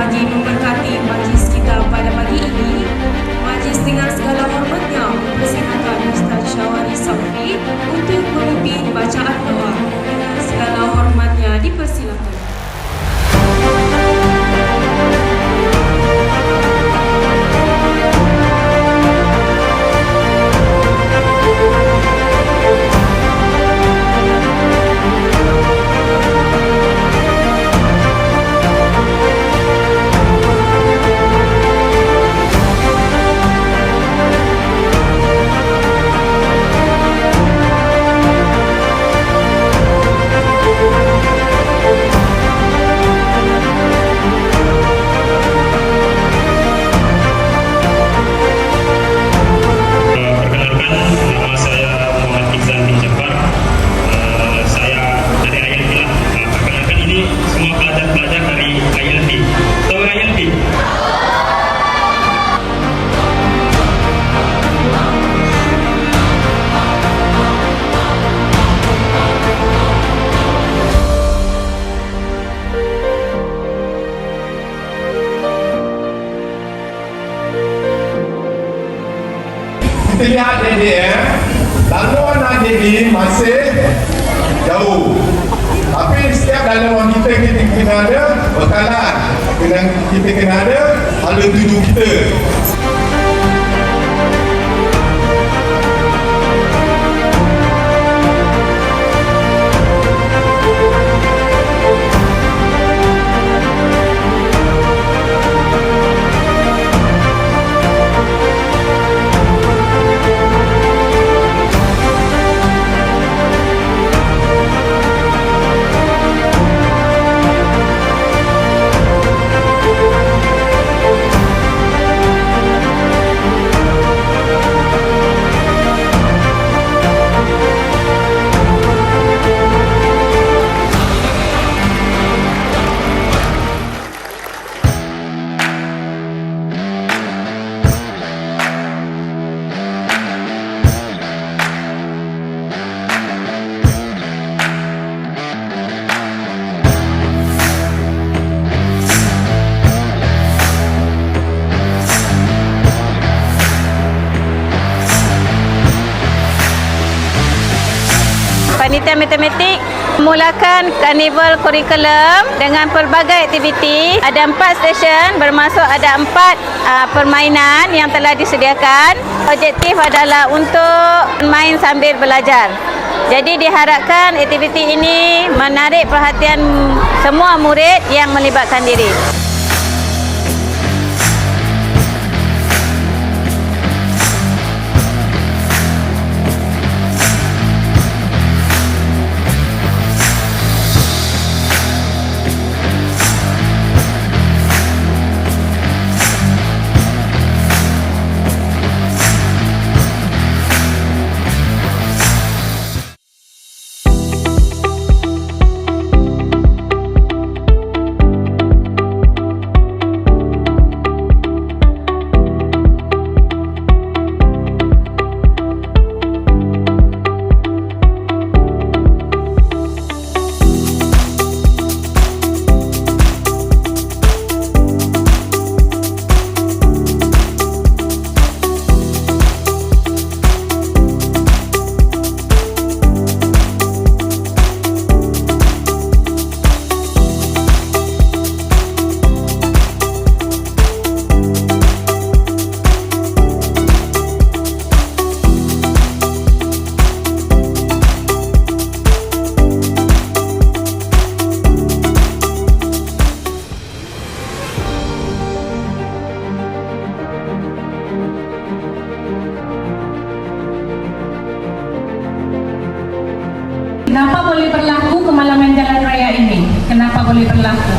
bagi memberkati majlis kita pada pagi ini. Majlis dengan segala hormatnya mempersilakan Ustaz Syawari Safi untuk memimpin bacaan doa. Dengan segala hormatnya dipersilakan. Kita lihat DDM, laluan ADD masih jauh. Tapi setiap laluan kita kena ada bekalan. Kita kena ada hala tuju kita. Panitia Matematik memulakan karnival kurikulum dengan pelbagai aktiviti. Ada 4 stesen, bermaksud ada 4 permainan yang telah disediakan. Objektif adalah untuk main sambil belajar. Jadi diharapkan aktiviti ini menarik perhatian semua murid yang melibatkan diri. Kenapa boleh berlaku kemalangan jalan raya ini? Kenapa boleh berlaku?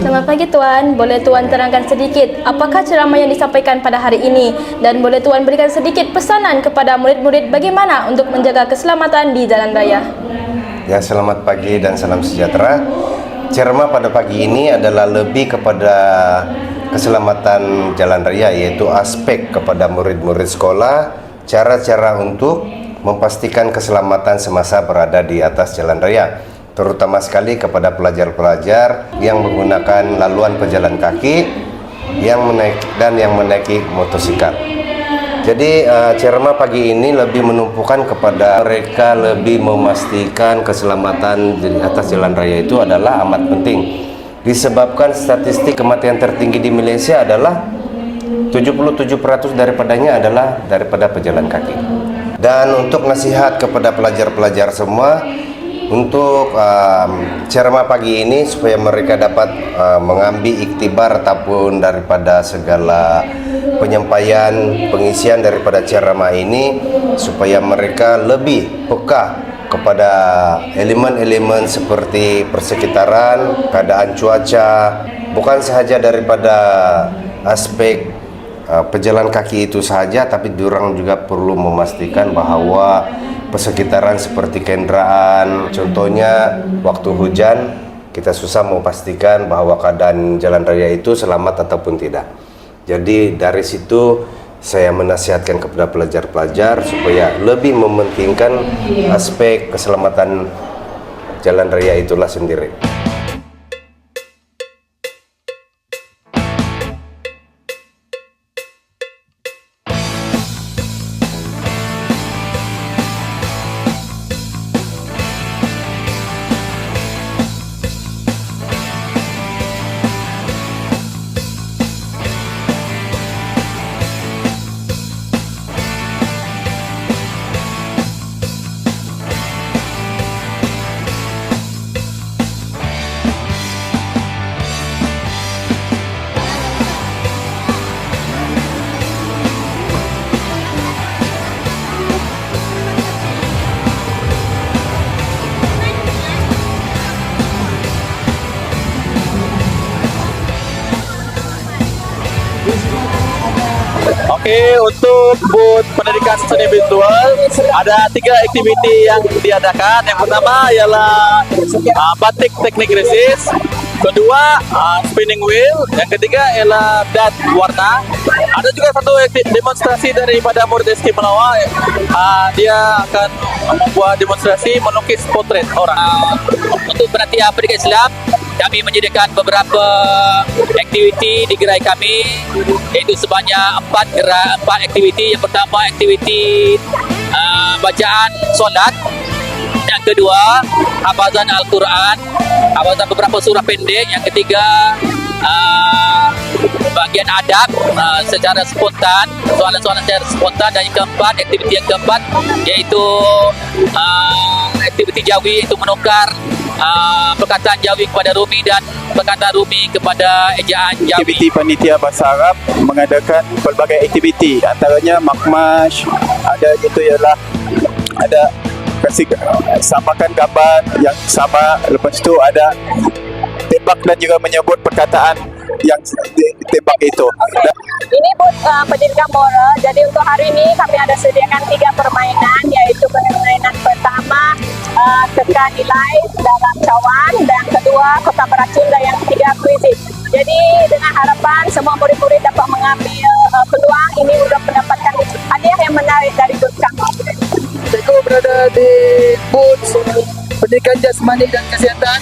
Selamat pagi Tuan, boleh Tuan terangkan sedikit apakah ceramah yang disampaikan pada hari ini dan boleh Tuan berikan sedikit pesanan kepada murid-murid bagaimana untuk menjaga keselamatan di jalan raya? Ya, selamat pagi dan salam sejahtera. Ceramah pada pagi ini adalah lebih kepada keselamatan jalan raya, yaitu aspek kepada murid-murid sekolah, cara-cara untuk memastikan keselamatan semasa berada di atas jalan raya, terutama sekali kepada pelajar-pelajar yang menggunakan laluan pejalan kaki yang menaiki motosikal. Jadi ceramah pagi ini lebih menumpukan kepada mereka lebih memastikan keselamatan di atas jalan raya itu adalah amat penting. Disebabkan statistik kematian tertinggi di Malaysia adalah 77% daripadanya adalah daripada pejalan kaki. Dan untuk nasihat kepada pelajar-pelajar semua, untuk ceramah pagi ini supaya mereka dapat mengambil iktibar ataupun daripada segala penyampaian pengisian daripada ceramah ini, supaya mereka lebih peka kepada elemen-elemen seperti persekitaran, keadaan cuaca, bukan sahaja daripada aspek pejalan kaki itu sahaja, tapi diorang juga perlu memastikan bahawa persekitaran seperti kenderaan, contohnya waktu hujan kita susah memastikan bahawa keadaan jalan raya itu selamat ataupun tidak. Jadi dari situ saya menasihatkan kepada pelajar-pelajar supaya lebih mementingkan aspek keselamatan jalan raya itulah sendiri. Okey, untuk booth pendidikan seni virtual ada 3 aktiviti yang diadakan. Yang pertama ialah batik teknik resist, kedua spinning wheel, yang ketiga ialah dat warna. Ada juga satu demonstrasi daripada murid SK Melawar. Dia akan membuat demonstrasi melukis potret orang. Untuk penantian pendidikan Islam, kami menyediakan beberapa aktiviti di gerai kami, iaitu sebanyak 4 aktiviti. Yang pertama aktiviti bacaan solat, yang kedua hafazan Al-Quran, hafazan beberapa surah pendek, yang ketiga bagian adab secara spontan, soalan-soalan secara spontan, dan yang keempat, aktiviti yang keempat iaitu aktiviti jawi, iaitu menukar perkataan Jawi kepada Rumi dan perkataan Rumi kepada ejaan Jawi. Aktiviti panitia bahasa Arab mengadakan pelbagai aktiviti, antaranya makmash, ada itu ialah ada kasih samakan gambar yang sama, lepas tu ada tembak dan juga menyebut perkataan yang ditembak itu. Ini booth pendidikan moral. Jadi untuk hari ini kami ada sediakan 3 permainan, iaitu permainan pertama teka nilai dalam cawan, dan kedua kotak beracun, dan yang ketiga kuisis. Jadi dengan harapan semua murid-murid dapat mengambil peluang ini untuk mendapatkan hadiah yang menarik dari booth kami. Saya berada di booth pendidikan jasmani dan kesihatan.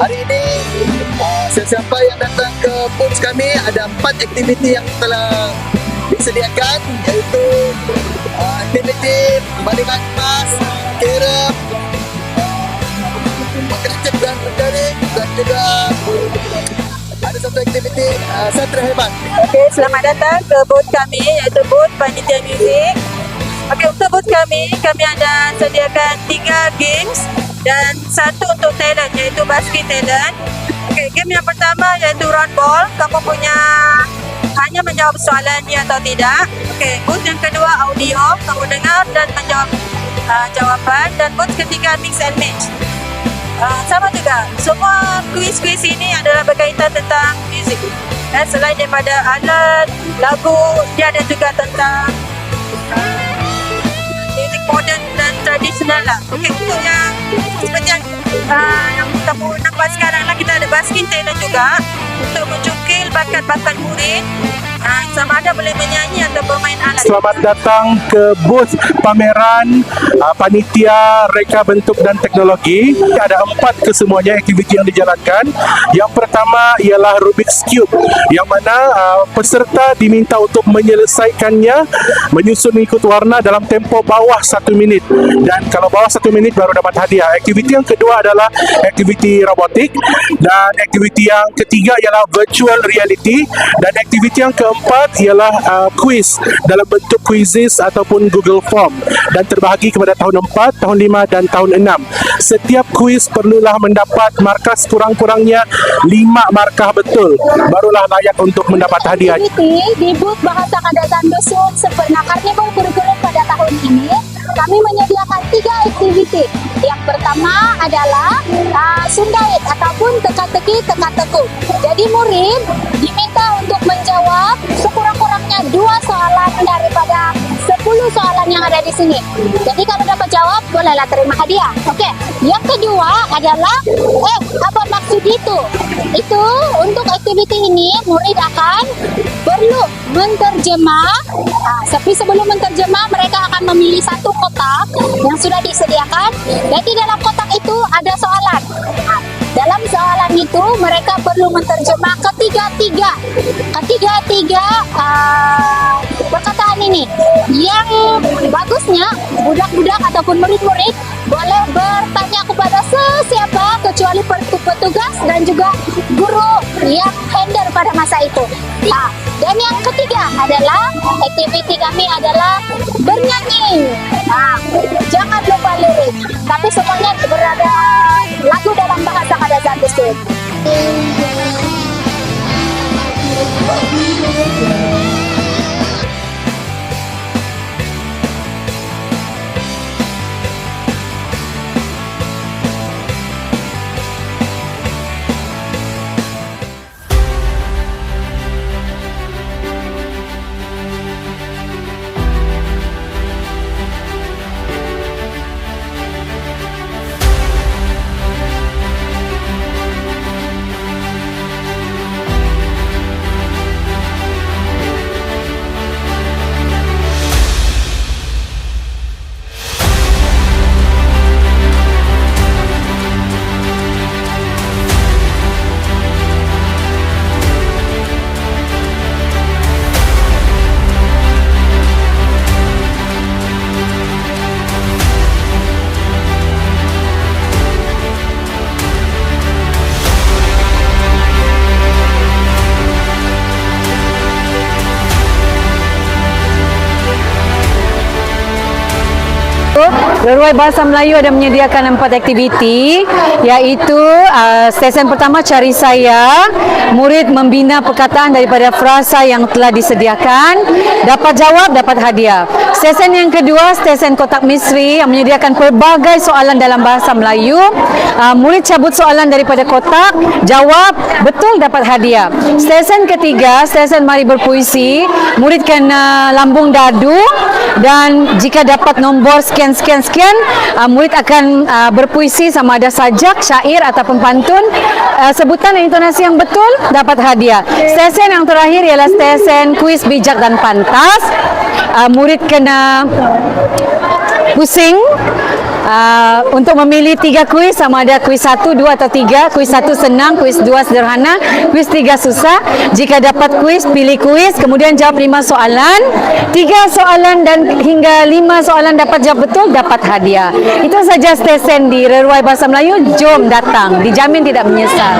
Hari ini sesiapa yang datang ke booth kami, ada 4 aktiviti yang telah disediakan, iaitu aktiviti balingan emas, kerem, mengencet dan berjaring, dan juga ada satu aktiviti santri hebat. Okey, selamat datang ke booth kami, iaitu booth panitia muzik. Okey, untuk booth kami ada sediakan 3 games dan 1 untuk talent, iaitu basket talent. Okey, game yang pertama iaitu round ball. Kamu punya hanya menjawab soalan ya atau tidak. Okey, booth yang kedua audio, kamu dengar dan menjawab jawapan. Dan booth ketiga mix and match. Sama juga, semua kuis-kuis ini adalah berkaitan tentang muzik. Selain daripada alat, lagu, dia ada juga tentang muzik moden dan tradisional lah. Okey, untuk yang seperti yang yang kamu nampak sekarang lah, kita ada basking talent juga untuk mencukil bakat-bakat murid. Sama ada boleh menyanyi atau bermain alat. Selamat datang ke booth pameran panitia reka bentuk dan teknologi. Ada 4 kesemuanya aktiviti yang dijalankan. Yang pertama ialah Rubik's Cube, yang mana peserta diminta untuk menyelesaikannya menyusun mengikut warna dalam tempoh bawah 1 minit. Dan kalau bawah 1 minit baru dapat hadiah. Aktiviti yang kedua adalah aktiviti robotik, dan aktiviti yang ketiga ialah virtual reality, dan aktiviti yang keempat ialah quiz dalam bentuk quizzes ataupun Google Form, dan terbahagi kepada tahun 4, tahun 5 dan tahun 6. Setiap quiz perlulah mendapat markah sekurang-kurangnya 5 markah betul, barulah layak untuk mendapat hadiah. Aktiviti di booth Bahasa Kadazan Dusun Sempena Karnival Kurikulum pada tahun ini, kami menyediakan 3 aktiviti. Yang pertama adalah sundait ataupun teka-teki teka-teku. Jadi murid diminta untuk menjawab sekurang-kurangnya 2 soalan daripada 10 soalan yang ada di sini. Jadi kalau dapat jawab, bolehlah terima hadiah. Oke. Yang kedua adalah apa maksud itu? Itu untuk aktiviti ini murid akan perlu menterjemah. Tapi sebelum menterjemah, mereka akan memilih 1 kotak yang sudah disediakan, dan di dalam kotak itu ada soalan. Dalam soalan itu mereka perlu menterjemah ketiga-tiga perkataan ini. Yang bagusnya budak-budak ataupun murid-murid boleh bertanya kepada sesiapa kecuali petugas dan juga guru yang handle pada masa itu. Dan yang ketiga adalah aktiviti kami adalah bernyanyi. Jangan lupa lirik, tapi semuanya berada lagu dalam bahasa Kadazan Dusun. Reruai Bahasa Melayu ada menyediakan 4 aktiviti, iaitu stesen pertama Cari Saya, murid membina perkataan daripada frasa yang telah disediakan, dapat jawab, dapat hadiah. Stesen yang kedua stesen Kotak Misteri yang menyediakan pelbagai soalan dalam Bahasa Melayu. Murid cabut soalan daripada kotak, jawab, betul, dapat hadiah. Stesen ketiga stesen Mari Berpuisi, murid kena lambung dadu, dan jika dapat nombor sekian, murid akan berpuisi sama ada sajak, syair ataupun pantun. Sebutan dan intonasi yang betul dapat hadiah. Stesen yang terakhir ialah stesen kuis bijak dan pantas. Murid kena pusing untuk memilih 3 kuis, sama ada kuis 1, 2 atau 3. Kuis 1 senang, kuis 2 sederhana, kuis 3 susah. Jika dapat kuis, pilih kuis, kemudian jawab 5 soalan. 3 soalan dan hingga 5 soalan dapat jawab betul, dapat hadiah. Itu saja stesen di Reruai Bahasa Melayu. Jom datang, dijamin tidak menyesal.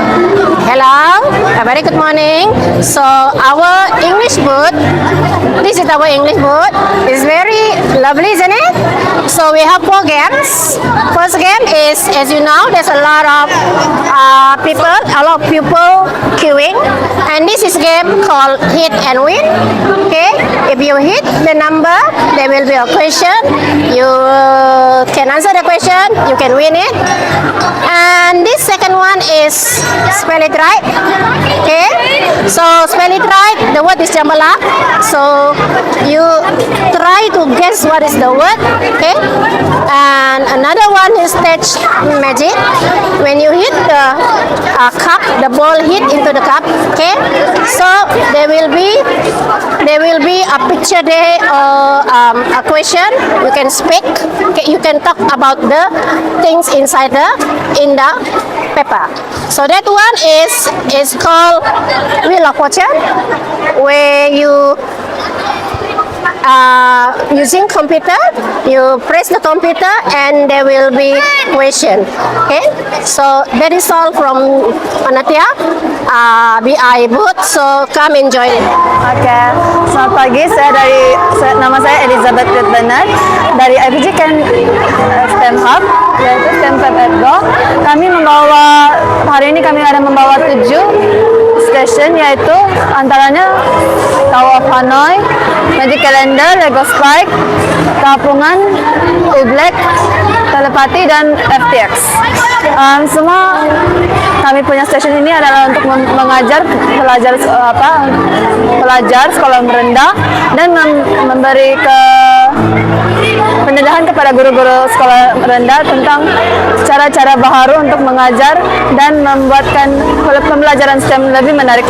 Hello, a very good morning. So our English booth, this is our English booth. It's very lovely, isn't it? So we have 4 games. First game is, as you know, there's a lot of people queuing, and this is game called Hit and Win. Okay, if you hit the number, there will be a question. You can answer the question, you can win it. And this second one is spell it right. Okay, So spell it right. The word is jambalak. So you try to guess what is the word. Okay. And another one is stage magic. When you hit the cup, the ball hit into the cup. Okay. So there will be a picture there or a question. You can speak. Okay. You can talk about the things inside in the paper. So that one is called Wheel of Fortune, where you using computer, you press the computer and there will be question. Okay, so that is all from Panatia BI booth. So come enjoy it. Oke, selamat pagi. Nama saya Elizabeth Bernard dari IPG Can STEM Hub, yaitu STEM Fab Ergo. Kami hari ini ada membawa 7 station, yaitu antaranya Tower of Hanoi, Magic Calendar, Lego Spike, Kapungan, Ublek, Telepati, dan FTX. Semua kami punya station ini adalah untuk mengajar pelajar sekolah merendah dan memberi pendedahan kepada guru-guru sekolah rendah tentang cara-cara baru untuk mengajar dan membuatkan pembelajaran STEM lebih menarik.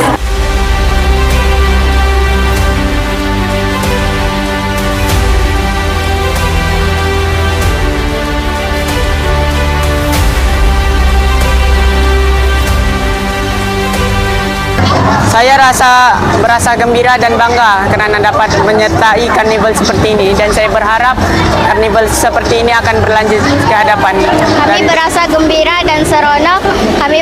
Saya berasa gembira dan bangga karena dapat menyertai karnival seperti ini, dan saya berharap karnival seperti ini akan berlanjut ke hadapan. Kami berasa gembira dan seronok. Kami